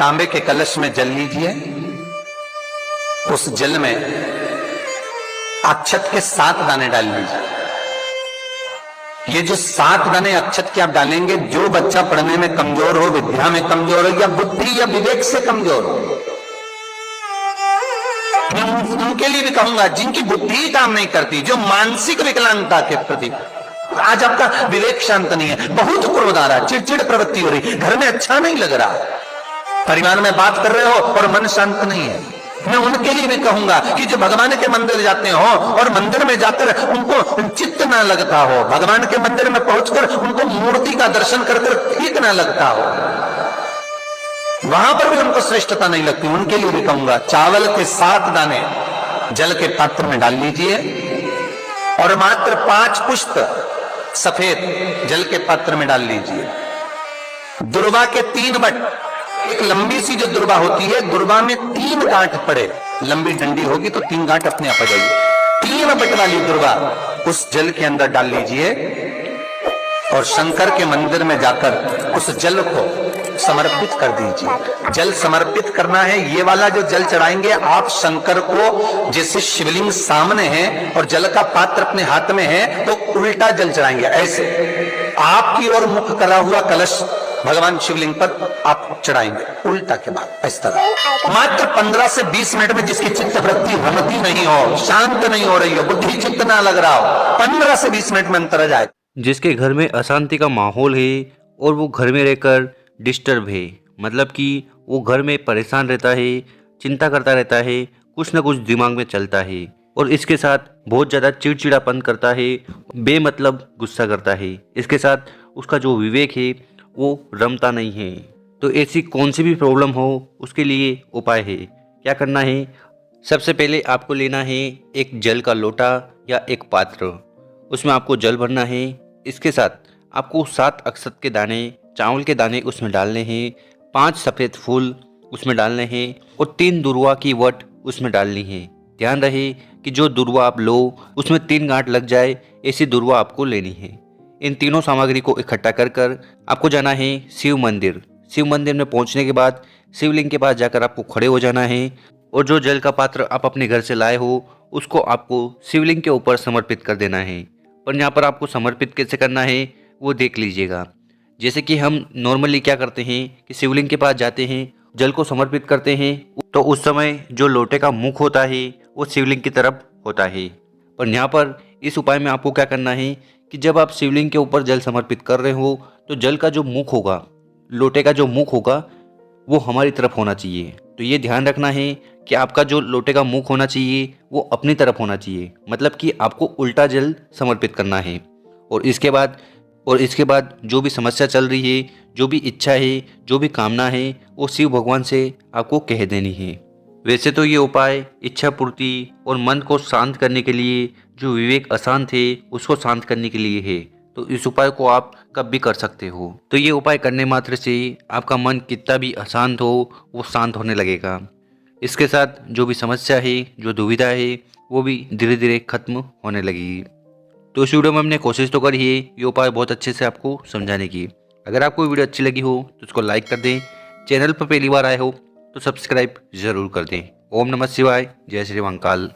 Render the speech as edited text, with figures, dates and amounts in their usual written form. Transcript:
तांबे के कलश में जल लीजिए। उस जल में अक्षत के 7 दाने डाल लीजिए। ये जो 7 दाने अक्षत के आप डालेंगे, जो बच्चा पढ़ने में कमजोर हो, विद्या में कमजोर हो, या बुद्धि या विवेक से कमजोर हो, मैं उनके लिए भी कहूंगा जिनकी बुद्धि काम नहीं करती, जो मानसिक विकलांगता के प्रति, आज आपका विवेक शांत नहीं है, बहुत क्रोध आ रहा, चिड़चिड़ प्रवृत्ति हो रही, घर में अच्छा नहीं लग रहा, परिवार में बात कर रहे हो और मन शांत नहीं है, मैं उनके लिए भी कहूंगा कि जो भगवान के मंदिर जाते हो और मंदिर में जाकर उनको चित्त ना लगता हो, भगवान के मंदिर में पहुंचकर उनको मूर्ति का दर्शन कर ठीक ना लगता हो, वहां पर भी उनको श्रेष्ठता नहीं लगती, उनके लिए भी कहूंगा चावल के 7 दाने जल के पात्र में डाल लीजिए और मात्र 5 पुष्प सफेद जल के पात्र में डाल लीजिए। दुर्वा के 3 बट, एक लंबी सी जो दुर्वा होती है, दुर्वा में 3 गांठ पड़े, लंबी डंडी होगी तो 3 गांठ अपने आप आ जाएगी, 3 बट वाली दुर्वा उस जल के अंदर डाल लीजिए और शंकर के मंदिर में जाकर उस जल को समर्पित कर दीजिए। जल समर्पित करना है, ये वाला जो जल चढ़ाएंगे आप शंकर को, जैसे शिवलिंग सामने है और जल का पात्र अपने हाथ में है, तो उल्टा जल चढ़ाएंगे, ऐसे आपकी ओर मुख करा हुआ कलश भगवान शिवलिंग पर आप चढ़ाएंगे उल्टा के बाद, इस तरह। मात्र 15 से 20 मिनट में जिसकी चित्त वृत्ति रमती नहीं हो, शांत नहीं हो रही हो, बुद्धि चित्त ना लग रहा हो, 15 से 20 मिनट में अंतर आ जाए। जिसके घर में अशांति का माहौल है और वो घर में रहकर डिस्टर्ब है, मतलब कि वो घर में परेशान रहता है, चिंता करता रहता है, कुछ ना कुछ दिमाग में चलता है और इसके साथ बहुत ज़्यादा चिड़चिड़ापन करता है, बेमतलब गुस्सा करता है, इसके साथ उसका जो विवेक है वो रमता नहीं है। तो ऐसी कौन सी भी प्रॉब्लम हो उसके लिए उपाय है। क्या करना है, सबसे पहले आपको लेना है एक जल का लोटा या एक पात्र, उसमें आपको जल भरना है। इसके साथ आपको 7 अक्षत के दाने, चावल के दाने उसमें डालने हैं, 5 सफ़ेद फूल उसमें डालने हैं और 3 दुर्वा की वट उसमें डालनी है। ध्यान रहे कि जो दुर्वा आप लो उसमें 3 गांठ लग जाए, ऐसी दुर्वा आपको लेनी है। इन तीनों सामग्री को इकट्ठा कर कर आपको जाना है शिव मंदिर। शिव मंदिर में पहुंचने के बाद शिवलिंग के पास जाकर आपको खड़े हो जाना है और जो जल का पात्र आप अपने घर से लाए हो उसको आपको शिवलिंग के ऊपर समर्पित कर देना है। पर यहाँ पर आपको समर्पित कैसे करना है वो देख लीजिएगा। जैसे कि हम नॉर्मली क्या करते हैं कि शिवलिंग के पास जाते हैं, जल को समर्पित करते हैं, तो उस समय जो लोटे का मुख होता है वो शिवलिंग की तरफ होता है। पर यहाँ पर इस उपाय में आपको क्या करना है कि जब आप शिवलिंग के ऊपर जल समर्पित कर रहे हो तो जल का जो मुख होगा, लोटे का जो मुख होगा वो हमारी तरफ होना चाहिए। तो ये ध्यान रखना है कि आपका जो लोटे का मुख होना चाहिए वो अपनी तरफ होना चाहिए, मतलब कि आपको उल्टा जल समर्पित करना है। और इसके बाद जो भी समस्या चल रही है, जो भी इच्छा है, जो भी कामना है, वो शिव भगवान से आपको कह देनी है। वैसे तो ये उपाय इच्छा पूर्ति और मन को शांत करने के लिए, जो विवेक अशांत है उसको शांत करने के लिए है, तो इस उपाय को आप कब भी कर सकते हो। तो ये उपाय करने मात्र से आपका मन कितना भी अशांत हो वो शांत होने लगेगा। इसके साथ जो भी समस्या है, जो दुविधा है, वो भी धीरे धीरे खत्म होने लगेगी। तो इस वीडियो में हमने कोशिश तो करी है ये उपाय बहुत अच्छे से आपको समझाने की। अगर आपको वीडियो अच्छी लगी हो तो उसको लाइक कर दें, चैनल पर पहली बार आए हो तो सब्सक्राइब जरूर कर दें। ओम नमः शिवाय, जय श्री महाकाल।